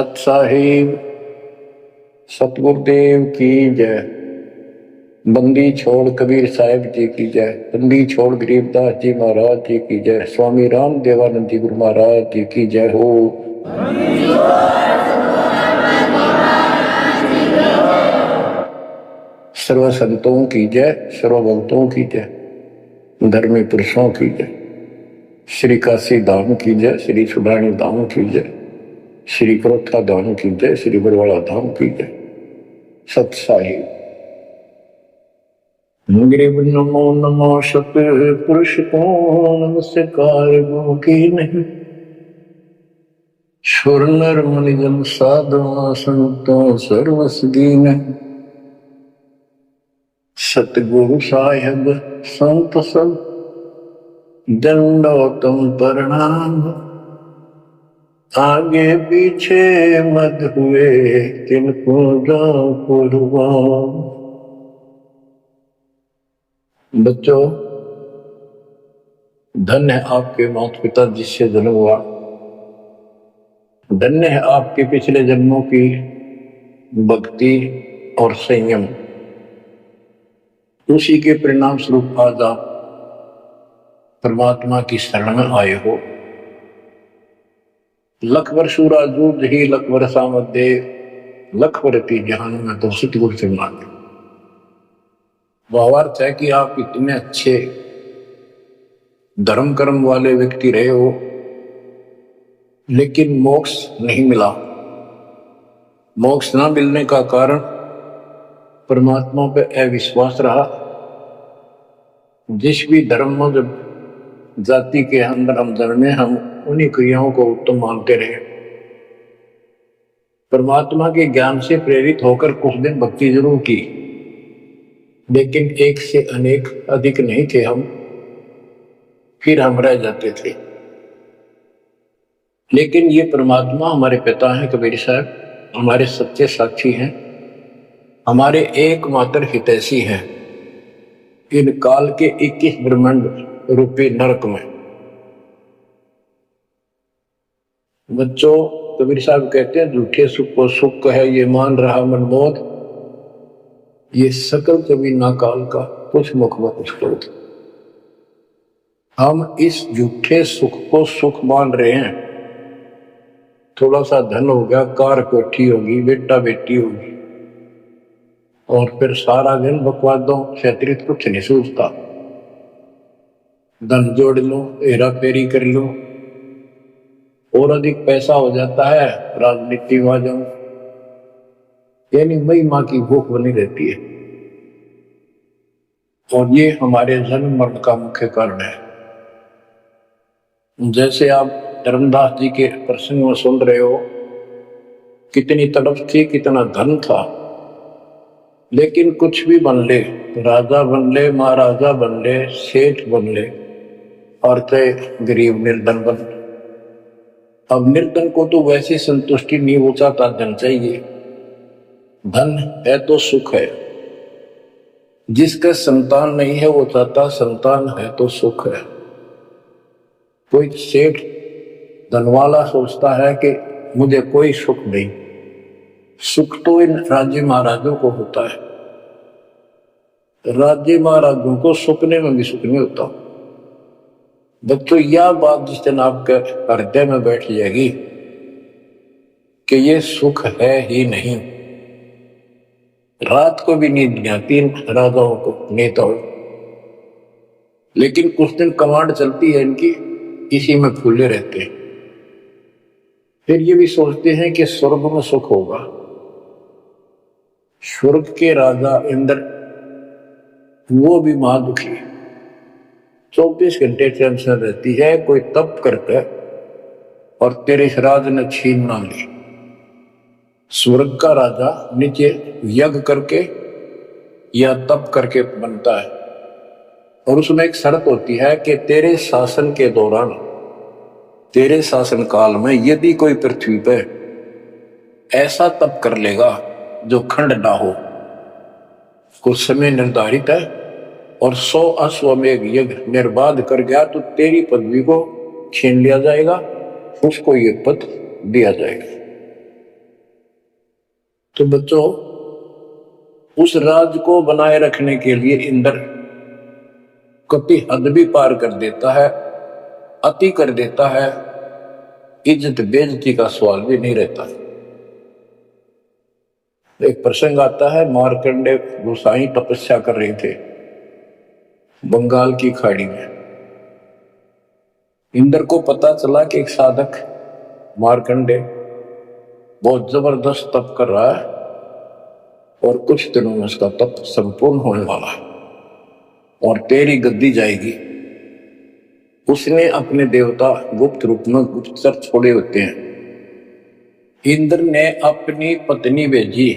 सत साहिब सतगुरुदेव की जय। बंदी छोड़ कबीर साहिब जी की जय। बंदी छोड़ गरीबदास जी महाराज जी की जय। स्वामी राम देवानंद जी गुरु महाराज जी की जय हो। सर्व संतों की जय, सर्व भक्तों की जय, धर्मी पुरुषों की जय। श्री काशी धाम की जय, श्री सुडानी धाम की जय, श्री क्रोथा धाम की जय, श्री बरवाड़ा धाम की जय। सत साहिब गरीब नमो नमो सत पुरुष को नमस्कार गो की नहीं। सुर नर मुनि जन साधु संतों सर्वस दीन। सतगुरु साहिब संत सब दंडोतम प्रणाम। आगे पीछे मत हुए तिनको जाओ कुर्बान। बच्चों, धन्य है आपके माता पिता जिससे जन्म हुआ। धन्य है आपके पिछले जन्मों की भक्ति और संयम। उसी के परिणाम स्वरूप आज आप परमात्मा की शरण में आए हो। लख वर्षूरा जूझ ही लख वर्षा मध्य लख वर्ती जहान में तो सतगुरु से मांगे। भावार्थ है कि आप इतने अच्छे धर्म कर्म वाले व्यक्ति रहे हो, लेकिन मोक्ष नहीं मिला। मोक्ष ना मिलने का कारण परमात्मा पे अविश्वास रहा। जिस भी धर्म में जब जाति के अंदर हम जन्मे, हम उन्हीं क्रियाओं को उत्तम मानते रहे। परमात्मा के ज्ञान से प्रेरित होकर कुछ दिन भक्ति जरूर की, लेकिन एक से अनेक अधिक नहीं थे हम, फिर हम रह जाते थे। लेकिन ये परमात्मा हमारे पिता हैं कबीर साहब, हमारे सच्चे साक्षी हैं, हमारे एकमात्र हितैषी हैं इन काल के 21 ब्रह्मांड रूपी नरक में। बच्चों, कबीर साहब कहते हैं झूठे सुख को सुख है ये मान रहा मनमोद, ये सकल कभी ना काल का कुछ मुख में कुछ क्रोध। हम इस झूठे सुख को सुख मान रहे हैं। थोड़ा सा धन हो गया, कार कोठी होगी, बेटा बेटी होगी, और फिर सारा दिन बकवादों से अतिरिक्त कुछ नहीं सोचता। धन जोड़ लो, हेरा फेरी कर लो, और अधिक पैसा हो जाता है, राजनीति में आ जाऊं, यानी महिमा की भूख बनी रहती है। और ये हमारे जन्म मरण का मुख्य कारण है। जैसे आप धर्मदास जी के प्रसंग में सुन रहे हो, कितनी तड़प थी, कितना धन था, लेकिन कुछ भी बन ले, राजा बन ले, महाराजा बन ले, सेठ बन ले, और तय गरीब निर्धन बन। अब निर्धन को तो वैसी संतुष्टि नहीं, वो चाहता धन चाहिए। धन है तो सुख है। जिसका संतान नहीं है वो चाहता संतान है तो सुख है। कोई सेठ धनवाला सोचता है कि मुझे कोई सुख नहीं। सुख तो इन राज्य महाराजों को होता है। राज्य महाराजों को सुखने में भी सुख नहीं होता। बच्चों, यह बात जिस दिन आपके हृदय में बैठ जाएगी कि ये सुख है ही नहीं, रात को भी नींद नहीं आती इन राजाओं को, नेताओं। लेकिन कुछ दिन कमांड चलती है इनकी, इसी में फूले रहते हैं। फिर ये भी सोचते हैं कि स्वर्ग में सुख होगा। स्वर्ग के राजा इंद्र, वो भी महादुखी, 24 घंटे टेंशन रहती है। कोई तप करता है और तेरे राज ने छीन ना ली। स्वर्ग का राजा नीचे यज्ञ करके या तप करके बनता है, और उसमें एक शर्त होती है कि तेरे शासन के दौरान, तेरे शासन काल में यदि कोई पृथ्वी पर ऐसा तप कर लेगा जो खंड ना हो, कुछ समय निर्धारित है, और 100 अश्वमेघ यज्ञ निर्बाध कर गया तो तेरी पदवी को छीन लिया जाएगा, उसको ये पद दिया जाएगा। तो बच्चों, उस राज को बनाए रखने के लिए इंद्र कभी हद भी पार कर देता है, अति कर देता है, इज्जत बेइज्जती का सवाल भी नहीं रहता। एक प्रसंग आता है, मार्कंडे गोसाई तपस्या कर रहे थे बंगाल की खाड़ी में। इंद्र को पता चला कि एक साधक मार्कंडे बहुत जबरदस्त तप कर रहा है और कुछ दिनों में उसका तप संपूर्ण होने वाला है और तेरी गद्दी जाएगी। उसने अपने देवता गुप्त रूप में गुप्तचर छोड़े होते हैं। इंद्र ने अपनी पत्नी भेजी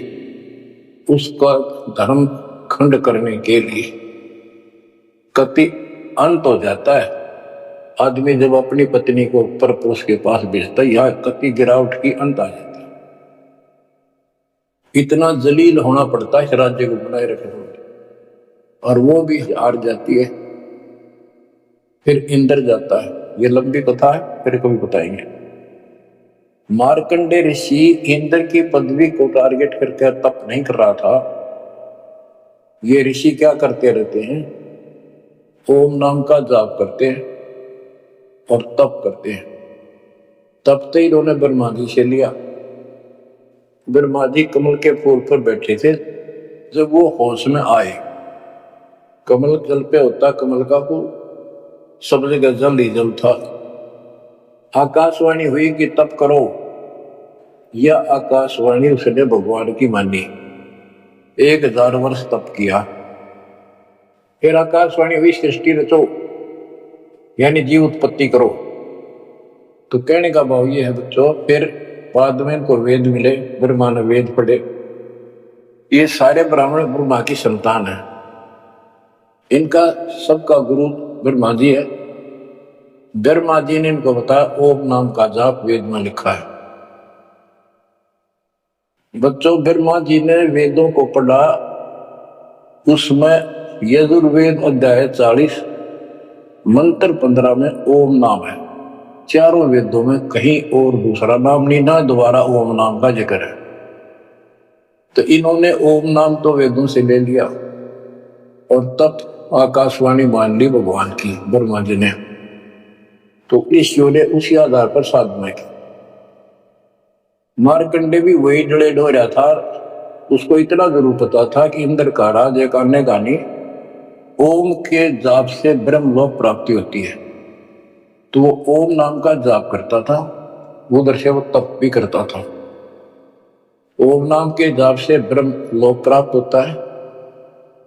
उसका धर्म खंड करने के लिए। कति अंत हो जाता है आदमी जब अपनी पत्नी को परपुरुष के पास भेजता है, यह कति गिरावट की अंत आ जाता है। इतना जलील होना पड़ता है राज्य को बनाए रखने में, और वो भी हार जाती है। फिर इंद्र जाता है। ये लंबी कथा है, फिर कभी बताएंगे। मार्कंडे ऋषि इंद्र की पदवी को टारगेट करके तप नहीं कर रहा था। ये ऋषि क्या करते रहते हैं, ओम नाम का जाप करते हैं और तप करते हैं। तब तो इन्होंने ब्रह्मा जी से लिया। ब्रह्मा जी कमल के फूल पर बैठे थे। जब वो होश में आए, कमल जल पे होता कमल का फूल, सब जगह जल ही जल था। आकाशवाणी हुई कि तप करो। यह आकाशवाणी उसने भगवान की मानी। 1000 वर्ष तप किया। फिर आकाशवाणी हुई सृष्टि रचो, यानी जीव उत्पत्ति करो। तो कहने का भाव ये है बच्चों, फिर बाद में इनको वेद मिले, ब्रह्मा ने वेद पढ़े। ये सारे ब्राह्मण ब्रह्मा की संतान है। इनका सबका गुरु ब्रह्मा जी है। ब्रह्मा जी ने इनको बताया ओम नाम का जाप वेद में लिखा है। बच्चों, ब्रह्मा जी ने वेदों को पढ़ा। उसमें यजुर्वेद अध्याय 40 मंत्र 15 में ओम नाम है। चारों वेदों में कहीं और दूसरा नाम नहीं, ना दोबारा ओम नाम का जिक्र है। तो इन्होंने ओम नाम तो वेदों से ले लिया और तब आकाशवाणी मान ली भगवान की ब्रह्मा जी ने। तो ईश्वर ने उसी आधार पर साधना की। मार्कंडे भी वही डले डो रहा था। उसको इतना जरूर पता था कि इंद्र का राज एक अन्य गानी ओम के जाप से ब्रह्मलोक प्राप्ति होती है। तो वो ओम नाम का जाप करता था, उधर से वो तप भी करता था। ओम नाम के जाप से ब्रह्म लोक प्राप्त होता है।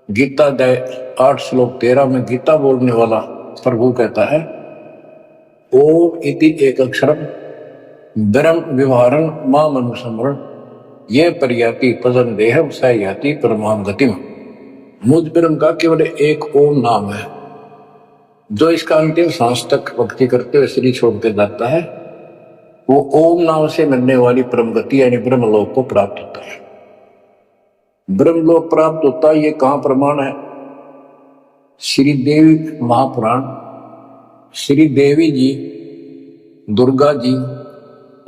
गीता अध्याय 8 श्लोक 13 में गीता बोलने वाला प्रभु कहता है, ओम इति एक अक्षरम ब्रह्म विवहारन मां मनुसमरण ये पर्याति पदन देहम सयाति परमाम गतिम। मुझ ब्रह्म का केवल एक ओम नाम है, जो इसका अंतिम सांस तक भक्ति करते हुए शरीर छोड़ के जाता है, वो ओम नाम से मिलने वाली परम गति यानी ब्रह्मलोक को प्राप्त होता है। ब्रह्मलोक प्राप्त होता है, ये कहां प्रमाण है? श्री देवी महापुराण। श्री देवी जी दुर्गा जी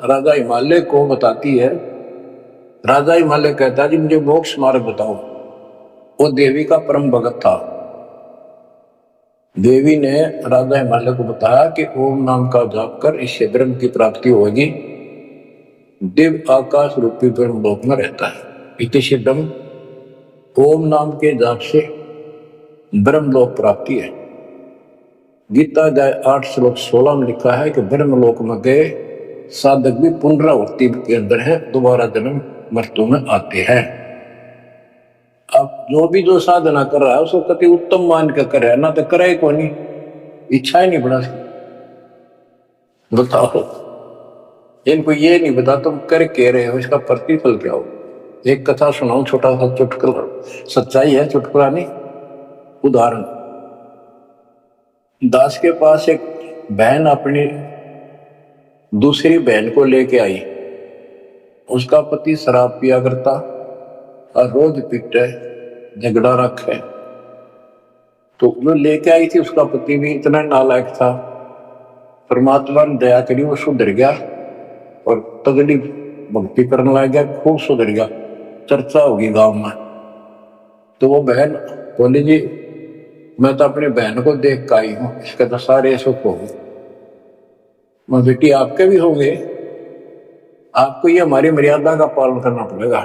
राजा हिमालय को बताती है। राजा हिमालय कहता है जी मुझे मोक्ष मार्ग बताओ। वो देवी का परम भगत था। देवी ने राजा हिमालय को बताया कि ओम नाम का जाप कर, इससे ब्रह्म की प्राप्ति होगी। दिव्य आकाश रूपी ब्रह्म लोक में रहता है। इति सिद्धम, ओम नाम के जाप से ब्रह्म लोक प्राप्ति है। गीता अध्याय 8 श्लोक 16 में लिखा है कि ब्रह्म लोक में गए साधक भी पुनरावृत्ति के अंदर है, दोबारा जन्म मृत्यु में आते हैं। अब जो साधना कर रहा है उसको कति उत्तम मान कर करे, ना तो करे को नहीं, इच्छा ही नहीं बढ़ा सकती। बताओ, इनको ये नहीं बता तुम कर के रहे हो, इसका प्रतिफल क्या हो। एक कथा सुनाऊं, छोटा सा चुटकुला, सच्चाई है, चुटकुला नहीं, उदाहरण। दास के पास एक बहन अपनी दूसरी बहन को लेके आई। उसका पति शराब पिया करता और रोज पीटे, झगड़ा रखे। तो जो लेके आई थी उसका पति भी इतना नालायक था, परमात्मा ने दया करी, वो सुधर गया और तगड़ी भक्ति करने लग गया, खूब सुधर गया। चर्चा होगी गांव में। तो वो बहन बोली जी मैं तो अपनी बहन को देख कर आई हूँ, इसके तो सारे सुख हो गए। मैं बेटी आपके भी हो गए, आपको ये हमारी मर्यादा का पालन करना पड़ेगा।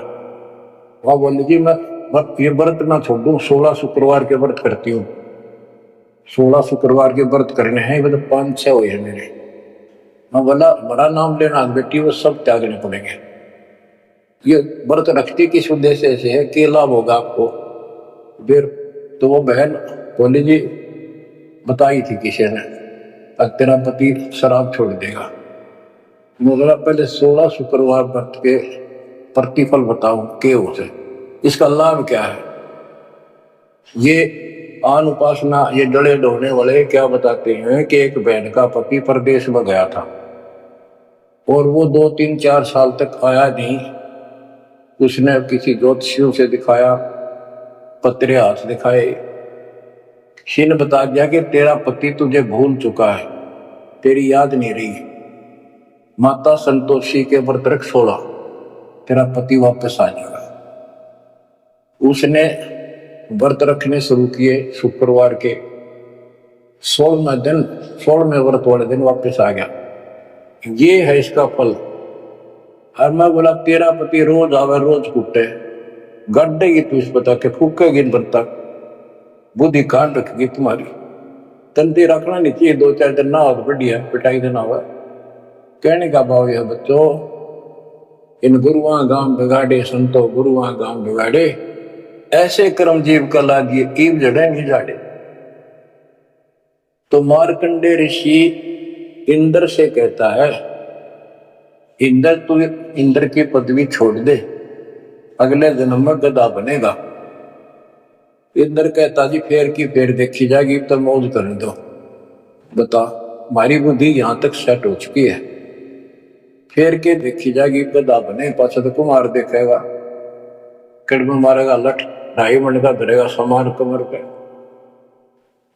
वह बोली जी मैं ये व्रत ना छोड़ दूं, 16 शुक्रवार के व्रत करती हूँ। 16 शुक्रवार के व्रत करने हैं, मतलब 5-6 हुए हैं मेरे। मैं बोला बड़ा नाम लेना बेटी, वो सब त्यागने पड़ेंगे। ये व्रत रखती किस उद्देश्य से है, क्या लाभ होगा आपको। फिर तो वो बहन बोली जी बताई थी किसी ने, अब तेरा पति शराब छोड़ देगा। मैं बोला पहले 16 शुक्रवार व्रत के प्रतिफल बताऊं के उसे, इसका लाभ क्या है। ये आन उपासना ये डले ढोने वाले क्या बताते हैं कि एक बहन का पति परदेश में गया था और वो 2-3-4 साल तक आया नहीं। उसने किसी ज्योतिषियों से दिखाया, पत्रे हाथ दिखाए, किसी ने बता दिया कि तेरा पति तुझे भूल चुका है, तेरी याद नहीं रही। माता संतोषी के व्रत रख 16, तेरा पति वापस आ जाएगा। उसने व्रत रखने शुरू किए, शुक्रवार के 16वें दिन, 16वें व्रत वाले दिन वापस आ गया। ये है इसका फल। और मैं बोला तेरा पति रोज आवे रोज कूटे, गड्ढेगी तू इस बता के, फूकेगी इन बरता, बुद्धि कान रखेगी तुम्हारी। तंती रखना नहीं चाहिए, 2-4 दिन ना हो तो बढ़िया, पिटाई देना हुआ। कहने का भाव यह बच्चों, इन गुरुआ गांव बिगाड़े संतो गुरुआ गांव बिगाड़े, ऐसे कर्म जीव का लागिए ईव जड़ेंगे जाड़े। तो मार्कंडे ऋषि इंद्र से कहता है, इंद्र तू इंद्र की पदवी छोड़ दे, अगले जन्म में गधा बनेगा। इंद्र कहता जी फेर की फेर देखी जाएगी, तो मौज करने दो। बता हमारी बुद्धि यहां तक सेट हो चुकी है, फेर के देखी जाएगी, गधा बने पाछा तो कुमार देखेगा, कड़म मारेगा, लठ 2.5 मिनट का धरेगा समान कमर पे।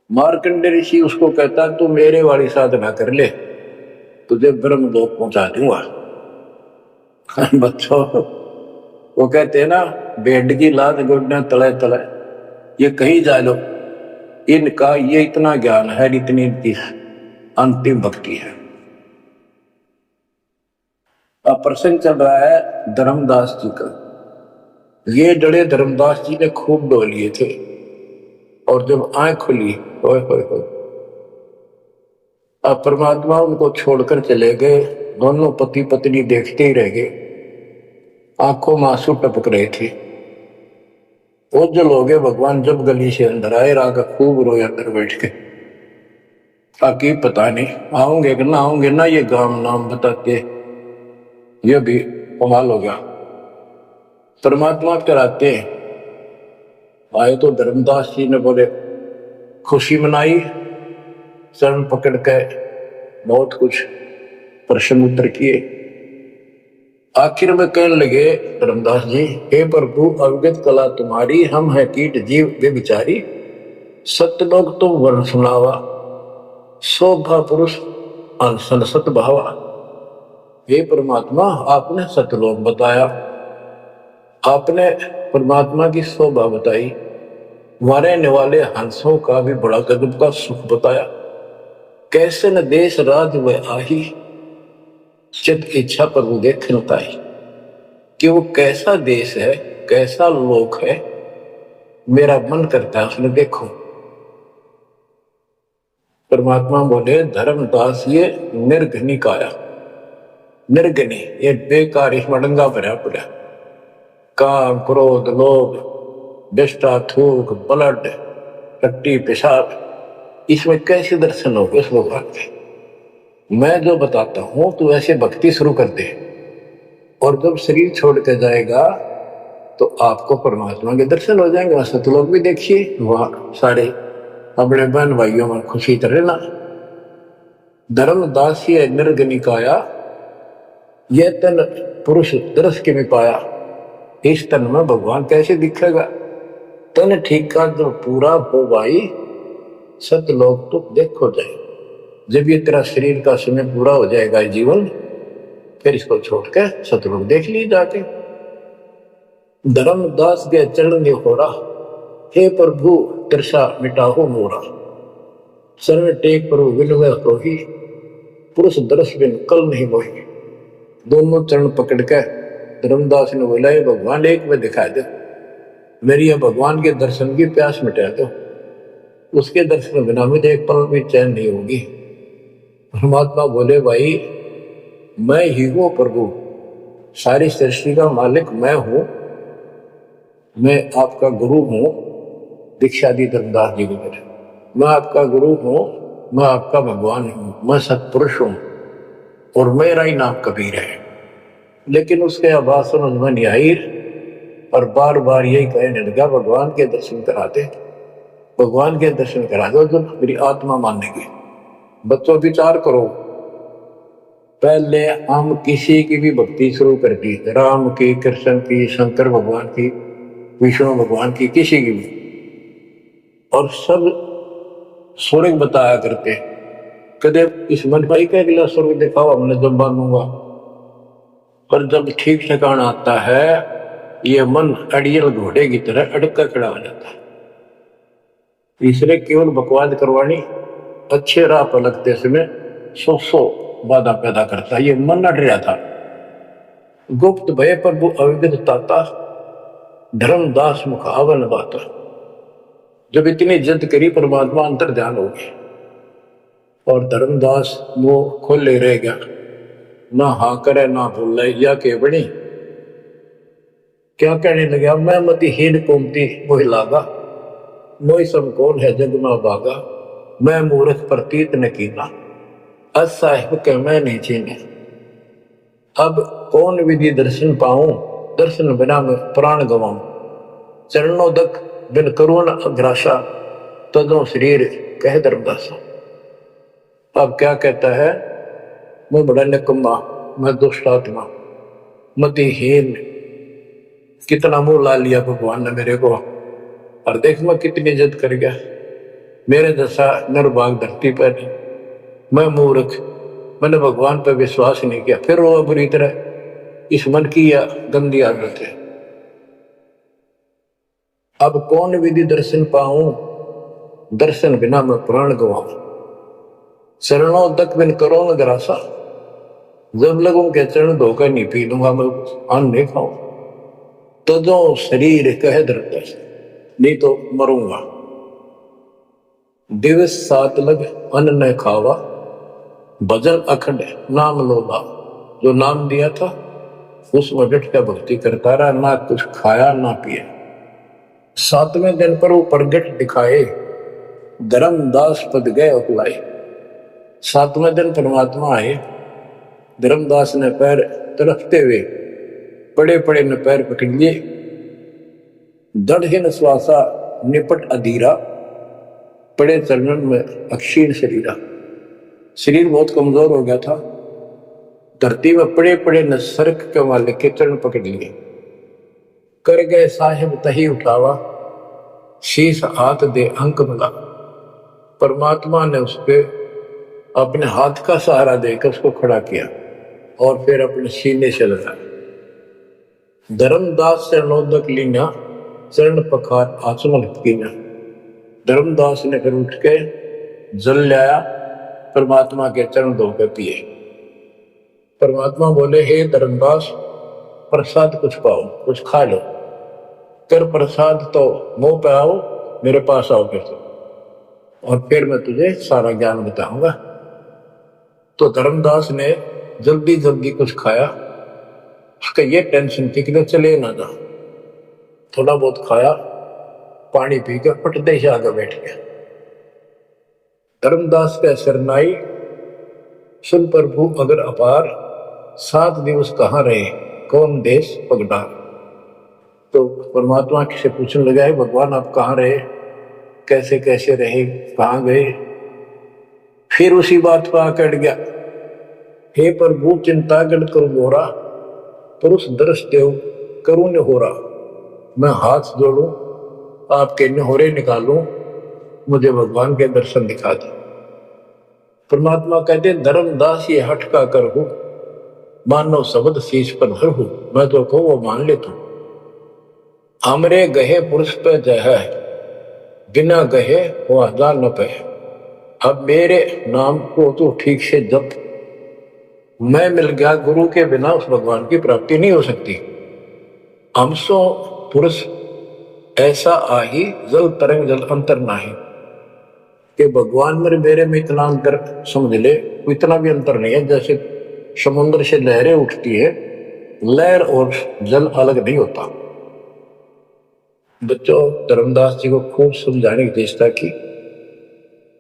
मार्कंडे ऋषि उसको कहता तू मेरे वाली साधना कर ले, तुझे ब्रह्मलोक पहुंचा दूंगा। बच्चों वो कहते हैं ना, बेड की लात गुड्डे तले तले, ये कहीं जा लो, इनका ये इतना ज्ञान है, इतनी अंतिम भक्ति है। अब प्रसंग चल रहा है धर्मदास जी का। ये डरे धर्मदास जी ने खूब डो लिए थे, और जब आंख खुली होए होए होए, अब परमात्मा उनको छोड़कर चले गए। दोनों पति पत्नी देखते ही रह गए, आंखों में आंसू टपक रहे थे। ओझल हो गए भगवान जब गली से अंदर आए, रागा खूब रोए अंदर बैठ के, ताकि पता नहीं आऊंगे कि ना आऊंगे ना, ये गांव नाम बताते, ये भी कमाल हो गया। परमात्मा कराते आए तो धर्मदास जी ने बोले खुशी मनाई, शरण पकड़ के बहुत कुछ प्रश्न उत्तर किए। आखिर में कहने लगे धर्मदास जी, हे प्रभु अवगत कला तुम्हारी, हम है कीट जीव वे बिचारी, सतलोक तुम वर्ण सुनावा, शोभा पुरुष अनसन सत भावा। हे परमात्मा आपने सतलोक बताया, आपने परमात्मा की शोभा बताई, रहने वाले हंसों का भी बड़ा गजब का सुख बताया। कैसे न देश राज व आही, चित इच्छा प्रभु देखन ताई, कि वो कैसा देश है, कैसा लोक है, मेरा मन करता है उसने देखो। परमात्मा बोले धर्मदास ये निर्घनी काया, निर्घनी ये बेकार, इसमें डंगा भरा पड़ा, काम क्रोध लोभ विष्टा थूक ब्लड टट्टी पेशाब, इसमें कैसे दर्शन हो इस भगवान के। मैं जो बताता हूं तू ऐसे भक्ति शुरू कर दे, और जब शरीर छोड़ के जाएगा तो आपको परमात्मा के दर्शन हो जाएंगे। सतलोक भी देखिए, वहां सारे अपने बहन भाइयों में खुशी तरह ना। धर्मदास निर्गनिकाया, यह तन पुरुष दर्श के में पाया, इस तन में भगवान कैसे दिखेगा। तन ठीक का जो पूरा हो भाई, सतलोक तो देखो जाए। जब ये तेरा शरीर का समय पूरा हो जाएगा जीवन, फिर इसको छोड़ के सतलोक देख ली जाके। धर्मदास के चरण ने हो रहा, हे प्रभु दर्शा मिटाहो मोरा। शरण टेक प्रभु विनय होही, पुरुष दर्श बिन कल नहीं मोही। दोनों चरण पकड़ के धर्मदास ने बोला, भगवान एक में दिखा दो, मेरी यह भगवान के दर्शन की प्यास मिटा दो, उसके दर्शन बिना मुझे एक पल भी चैन नहीं होगी। परमात्मा बोले, भाई मैं ही हूं प्रभु, सारी सृष्टि का मालिक मैं हूं, मैं आपका गुरु हूं। दीक्षा दी धर्मदास जी को मेरे, मैं आपका गुरु हूं, मैं आपका भगवान हूं, मैं सत्पुरुष हूं और मेरा ही नाम कबीर है। लेकिन उसके आवाज समझ में नहीं आई और बार बार यही कहने लगा, भगवान के दर्शन करा दे, भगवान के दर्शन करा दो, तो मेरी आत्मा मानेगी। बच्चों विचार करो, पहले हम किसी की भी भक्ति शुरू कर दी, राम की, कृष्ण की, शंकर भगवान की, विष्णु भगवान की, किसी की भी, और सब स्वर्ग बताया करते। कदे इस मन भाई का अगला स्वर्ग दिखाओ, हमने जब मानूंगा। पर जब ठीक ठिकाना आता है, ये मन अड़ियल घोड़े की तरह अड़का खड़ा हो जाता है। तीसरे केवल बकवाद करवानी, अच्छे राह पर लगते समय सौ बाधा पैदा करता। ये मन अड़ रहा था। गुप्त भय प्रभु अविगत ताता, धर्मदास मुखावन बाता। जब इतनी जिद करी, परमात्मा अंतर ध्यान हो गए और धर्मदास मुंह खोले रह गया, ना हाँ करे ना बोले, या के बनी क्या कहने लगा, मैं मति हीन कोमती मोहि लागा, मोहि सम कौन है जग में भागा, मैं मूर्ख प्रतीत न कीना, असाहिब के मैं नहीं चीने। अब कौन विधि दर्शन पाऊं, दर्शन बिना मैं प्राण गवाऊं। चरणों तक बिन करुण अग्रासा, तदों शरीर कह धर्मदासा। अब क्या कहता है, मैं बड़ा निकम्मा, मैं दुष्ट आत्मा, मतिहीन, कितना मुंह ला लिया भगवान ने मेरे को, और देख मैं कितनी इज्जत कर गया, मेरे जैसा निर्भाग धरती पर नहीं। मैं मूर्ख, मैंने भगवान पर विश्वास नहीं किया, फिर वो बुरी तरह इस मन की या गंदी आदत है। अब कौन विधि दर्शन पाऊं, दर्शन बिना मैं प्राण गवाऊं। चरणों तक बिन करो न ग्रासा, जब लगूं के चरण धोकर नहीं पी लूंगा मैं, अन्न नहीं खाऊं। तजो शरीर कह धर्मदास, नहीं तो मरूंगा। दिवस 7 लग अन्न न खावा, भजन अखंड नाम लोला। जो नाम दिया था उसमें डट कर भक्ति करता रहा, ना कुछ खाया ना पिया। 7वें दिन पर वो प्रगट दिखाए, धर्मदास पद गए अपलाए। 7वें दिन परमात्मा आए, धर्मदास ने पैर तरफते हुए पड़े पड़े ने पैर पकड़ लिए। दृढ़ श्वासा निपट अधीरा, पड़े चरणन में अक्षीण शरीरा। शरीर बहुत कमजोर हो गया था। धरती में पड़े पड़े न सरक के वाले के चरण पकड़ लिए। कर गए साहिब तही उठावा, शीश हाथ दे अंक मिला। परमात्मा ने उस पे अपने हाथ का सहारा देकर उसको खड़ा किया और फिर अपने सीने से लगाया। धर्मदास चरणोदक लीना, चरण पखार आचमन कीना। धर्मदास ने फिर उठ के जल लाया, परमात्मा के चरण धोकर पिए। परमात्मा बोले, हे धर्मदास प्रसाद कुछ पाओ, कुछ खा लो। कर प्रसाद तो मुंह पे आओ, मेरे पास आओ फिर तो, और फिर मैं तुझे सारा ज्ञान बताऊंगा। तो धर्मदास ने जल्दी जल्दी कुछ खाया। उसका ये टेंशन थी कि चले ना जा। थोड़ा बहुत खाया, पानी पीकर पटदे से आगे बैठ गया। धर्मदास का शरणाई, सुन प्रभु अगर अपार, 7 दिवस कहाँ रहे, कौन देश पगडार। तो परमात्मा से पूछने लगा, है भगवान आप कहाँ रहे, कैसे कैसे रहे, कहाँ गए। फिर उसी बात पर आकर गया, हे प्रभु चिंता गण करो मोरा, पुरुष दर्श देव करूं निहोरा। मैं हाथ जोड़ू, आपके निहोरे निकालूं, मुझे भगवान के दर्शन दिखा दे। परमात्मा कहते, धर्मदास ये हट का कर हो, मानो शब्द शीश पर धर हो। मैं तो कहूँ वो मान ले तू। हमरे गहे पुरुष पे जय है, बिना गहे वो हजार न पे। अब मेरे नाम को तो ठीक से जप, मैं मिल गया गुरु के बिना उस भगवान की प्राप्ति नहीं हो सकती। हमसो पुरुष ऐसा आही, जल तरंग जल अंतर नाही, कि भगवान मेरे में इतना अंतर समझ ले, इतना भी अंतर नहीं है। जैसे समुद्र से लहरें उठती है, लहर और जल अलग नहीं होता। बच्चों, धर्मदास जी को खूब समझाने की चेष्टा की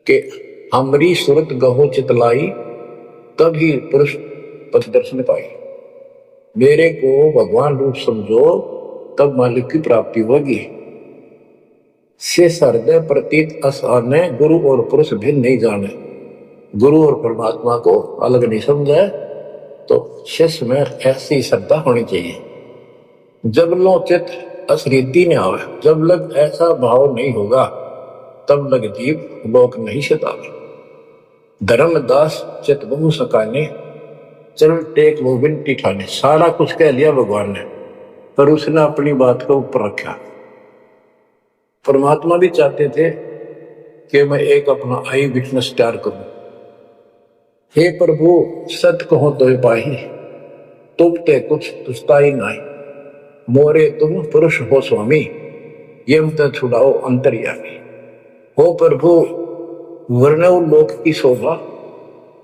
कि हमरी सूरत गहो चितलाई, तभी पुरुष पथ दर्शन पाई। मेरे को भगवान रूप समझो, तब मालिक की प्राप्ति होगी। से हृदय प्रतीत आसाने, गुरु और पुरुष भिन्न नहीं जाने। गुरु और परमात्मा को अलग नहीं समझे तो शिष्य में ऐसी श्रद्धा होनी चाहिए। जब लो चित असरीति ने आवे, जब लग ऐसा भाव नहीं होगा, तब लग जीव लोक नहीं सतावे। धर्मदास चित बहु सकाने, चरण टेक वो विनती ठाने। सारा कुछ कह लिया भगवान ने, पर उसने अपनी बात को ऊपर रखा। परमात्मा भी चाहते थे कि मैं एक अपना आई विटनेस तैयार करूं। हे प्रभु, सत कहो तो पाही, तुम ते कुछ तुस्ताई नाई। मोरे तुम पुरुष हो स्वामी, यम ते छुड़ाओ अंतर्यामी। हो प्रभु, वर्णव लोक की शोभा,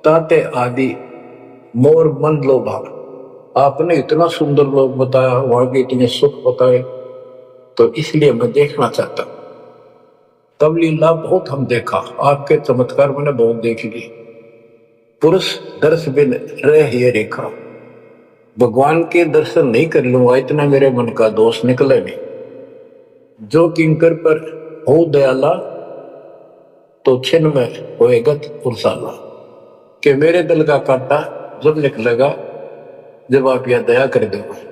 ताते आदि मोर मन लोभा। आपने इतना सुंदर लोक बताया, वहां के इतने सुख बताए, तो इसलिए मैं देखना चाहता। तब लीला बहुत हम देखा, आपके चमत्कार मैंने बहुत देख ली। पुरुष दर्श बिन रह ये रेखा, भगवान के दर्शन नहीं कर लूंगा, इतना मेरे मन का दोष निकले नहीं। जो किंकर पर हो दयाला, तो छिन में होएगा पुरसाला। कि मेरे दिल का कांटा जब निकलेगा, जब आप यह दया कर दोगे।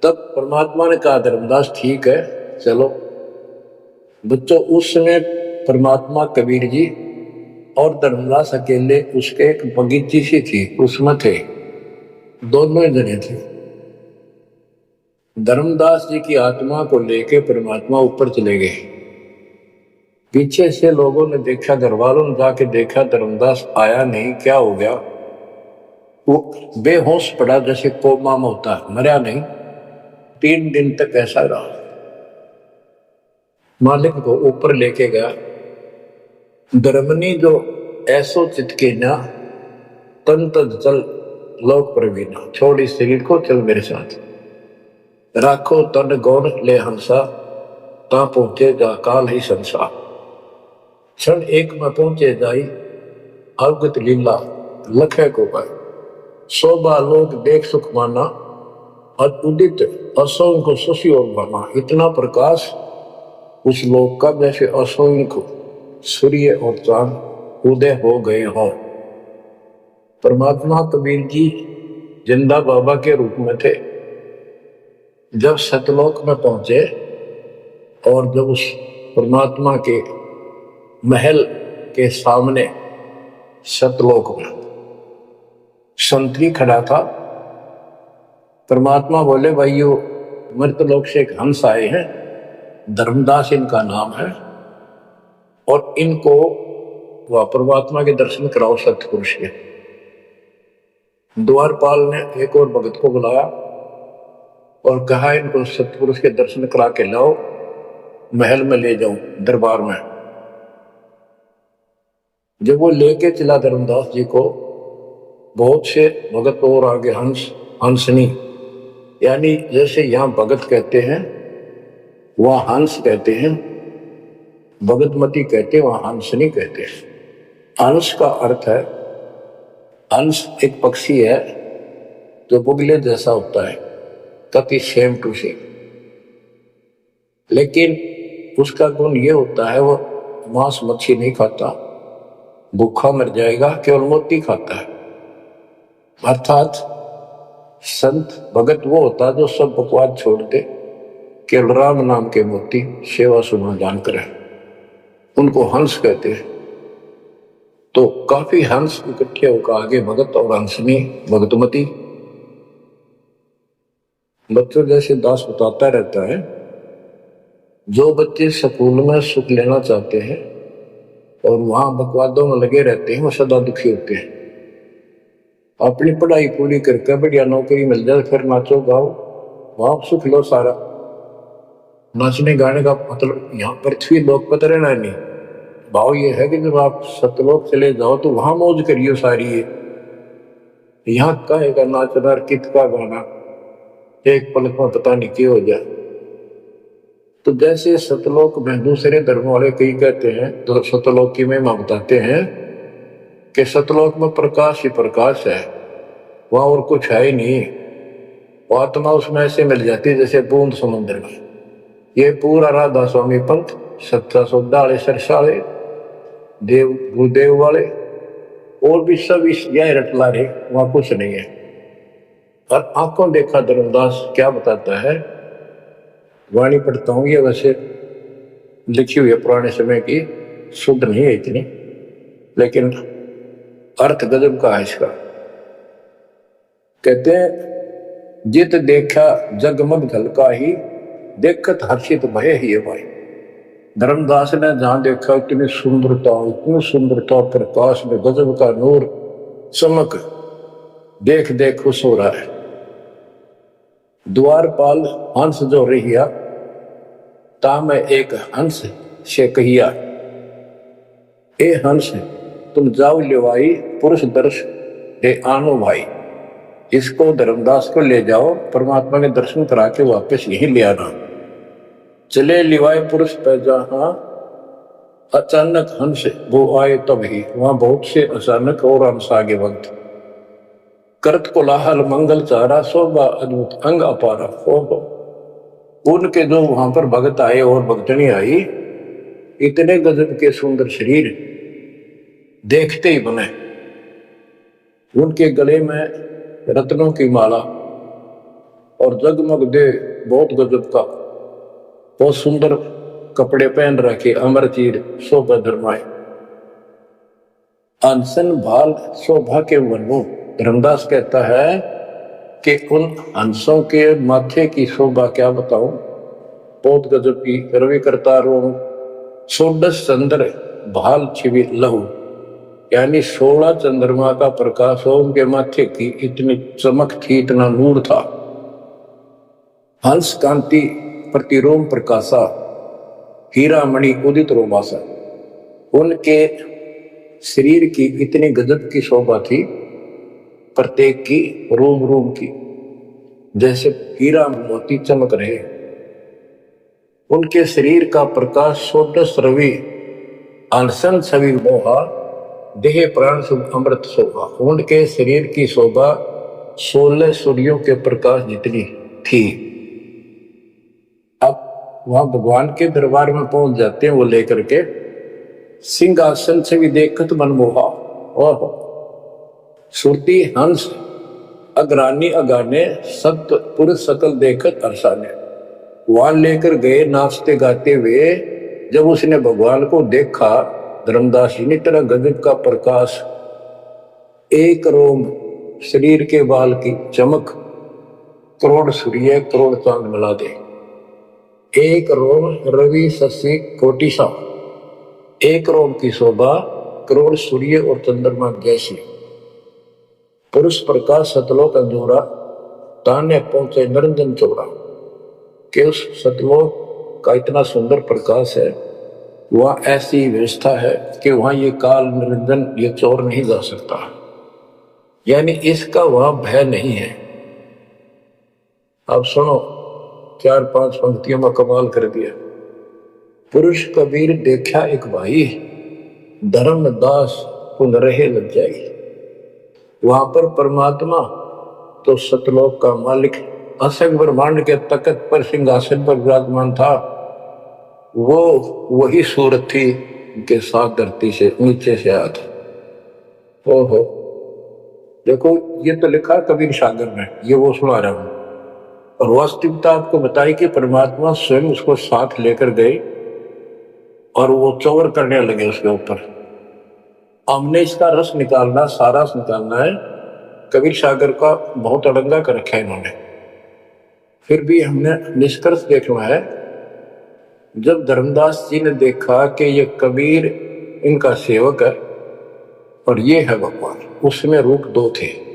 तब परमात्मा ने कहा, धर्मदास ठीक है, चलो। बच्चों, उस समय परमात्मा कबीर जी और धर्मदास अकेले उसके एक बगीची सी थी, उसमें थे, दोनों ही जने थे। धर्मदास जी की आत्मा को लेके परमात्मा ऊपर चले गए। पीछे से लोगों ने देखा, घर वालों ने जाके देखा, धर्मदास आया नहीं, क्या हो गया? वो बेहोश पड़ा, जैसे कोमा में होता है, मरा नहीं। 3 दिन तक ऐसा रहा। मालिक को ऊपर लेके गया। धर्मनी जो ऐसो चितके ना, तन तद चल लोक प्रवीणा। छोड़ इस शरीर को, चल मेरे साथ। राखो तन गौर ले हंसा, ता पहुंचे जा काल ही संसार। क्षण एक में पहुंचे जाई, अवगत लीला लखे को पाए। शोभा लोग देख सुख माना, उदित असंख्य शशि और बना। इतना प्रकाश उस लोक का, जैसे असंख्य सूर्य और चांद उदय हो गए हों। परमात्मा कबीर जी जिंदा बाबा के रूप में थे। जब सतलोक में पहुंचे और जब उस परमात्मा के महल के सामने सतलोक में संतरी खड़ा था, परमात्मा बोले, भाइयों, मृतलोक से एक हंस आए हैं, धर्मदास इनका नाम है, और इनको वह परमात्मा के दर्शन कराओ सतपुरुष के। द्वारपाल ने एक और भगत को बुलाया और कहा, इनको सतपुरुष के दर्शन करा के लाओ, महल में ले जाओ, दरबार में। जब वो लेके चला धर्मदास जी को, बहुत से भगत और आगे हंस, हंसनी, यानी जैसे यहां भगत कहते हैं वहां हंस कहते हैं, भगतमती कहते हैं, वहां हंसनी कहते हैं। हंस का अर्थ है, हंस एक पक्षी है जो बुगले जैसा होता है, कति सेम टू सेम, लेकिन उसका गुण ये होता है, वो मांस मच्छी नहीं खाता, भूखा मर जाएगा, केवल मोती खाता है। अर्थात संत भगत वो होता जो सब बकवाद छोड़ दे, केवल राम नाम के मोती सेवा सुना जानकर है, उनको हंस कहते हैं। तो काफी हंस इकट्ठे होकर आगे भगत और हंसनी, भगतमती। बच्चों, जैसे दास बताता रहता है जो बच्चे स्कूल में सुख लेना चाहते हैं और वहां बकवादों में लगे रहते हैं वो सदा दुखी होते हैं। अपनी पढ़ाई पूरी करके बढ़िया नौकरी मिल जाए फिर नाचो गाओ वहां सुख लो सारा। नाचने गाने का मतलब यहाँ पृथ्वी लोक पर रहना नहीं। भाव ये है कि जब आप सतलोक चले जाओ तो वहां मौज करियो सारी है। यहाँ कहेगा नाचना कित का गाना एक पलक में पता नहीं क्या हो जाए। तो जैसे सतलोक में दूसरे धर्म वाले कई कहते हैं तो सतलोक की महिमा बताते हैं कि सतलोक में प्रकाश ही प्रकाश है, वहां और कुछ है ही नहीं। आत्मा उसमें ऐसे मिल जाती है जैसे बूंद समुद्र में। ये पूरा राधा स्वामी पंथ सत्ता सौदा वाले सरसाले देव गुरुदेव वाले और भी सब इस यह रटला रहे, वहां कुछ नहीं है। और आंखों देखा धर्मदास क्या बताता है, वाणी पढ़ता हूं, ये वैसे लिखी हुई है पुराने समय की, शुद्ध नहीं है इतनी, लेकिन अर्थ गजब का है इसका। कहते हैं जित देखा जगमग झलका ही देखत हर्षित भय ही है भाई। धर्मदास ने जहां देखा इतनी सुंदरता प्रकाश में गजब का नूर चमक देख देख खुश हो रहा है। द्वारपाल हंस जो रहिया ताम एक हंस से कहिया, ए हंस तुम जाओ लेवाई पुरुष दर्श दे आनो भाई। इसको धर्मदास को ले जाओ परमात्मा के दर्शन करा के वापस यहीं ले आना। चले लिवाए पुरुष पे जहां अचानक हंस वो आए तब ही, वहां बहुत से अचानक और हंस आगे वक्त करत कोलाहल मंगल चारा शोभा अद्भुत अंग अपारा। उनके जो वहां पर भगत आए और भक्तनी आई, इतने गजब के सुंदर शरीर देखते ही बने। उनके गले में रत्नों की माला और जगमग दे बहुत गजब का बहुत सुंदर कपड़े पहन रखे, अमर चीर शोभा धर्माए अनसन भाल शोभा के वनों। धर्मदास कहता है कि उन हंसों के माथे की शोभा क्या बताऊं, बहुत गजब की। रवि करता रो सोडस चंद्र भाल छिवी लहू, यानी 16 चंद्रमा का प्रकाश हो उनके माथे की, इतनी चमक थी, इतना नूर था। हंस कांति प्रतिरोम प्रकाशा हीरा मणि उदित रोमासा। उनके शरीर की इतनी गजब की शोभा थी, प्रत्येक की रोम रोम की जैसे हीरा मोती चमक रहे। उनके शरीर का प्रकाश सोडस रवि अनसन छवि मोहा देह प्राण शुभ अमृत शोभा। उनके शरीर की शोभा 16 सूर्यों के प्रकाश जितनी थी। अब वहां भगवान के दरबार में पहुंच जाते हैं वो लेकर के, सिंहासन से भी देखत मनमोहा और सुरती हंस अग्रानी अगाने सत्य पुरुष सकल देखत अरसाने। वहां लेकर गए नाचते गाते हुए। जब उसने भगवान को देखा धर्मदास जी ने, तरह गजब का प्रकाश, एक रोम शरीर के बाल की चमक करोड़ सूर्य करोड़ चांद मिला दे। एक रोम रवि शशि कोटि सा, एक रोम की शोभा करोड़ सूर्य और चंद्रमा जैसी। पुरुष प्रकाश सतलोक अंजोरा ताने पहुंचे निरंजन चौरा। कि उस सतलोक का इतना सुंदर प्रकाश है, वहां ऐसी व्यवस्था है कि वहां ये काल निरंजन ये चोर नहीं जा सकता, यानी इसका वहां भय नहीं है। अब सुनो 4-5 पंक्तियों में कमाल कर दिया। पुरुष कबीर देखा एक भाई धर्मदास पुन रहे लज्जाई। वहां पर परमात्मा तो सतलोक का मालिक असंग ब्रह्मांड के तख्त पर सिंहासन पर विराजमान था, वो वही सूरत थी के साथ धरती से नीचे से आया था। ओहो देखो ये तो लिखा कबीर सागर में, ये वो सुना रहा हूं। और वास्तविकता आपको बताई कि परमात्मा स्वयं उसको साथ लेकर गए और वो चौर करने लगे उसके ऊपर। हमने इसका रस निकालना, सारा रस निकालना है। कबीर सागर का बहुत अड़ंगा कर रखा है इन्होंने, फिर भी हमने निष्कर्ष देखना है। जब धर्मदास जी ने देखा कि ये कबीर इनका सेवक है और ये है भगवान, उसमें रूप दो थे।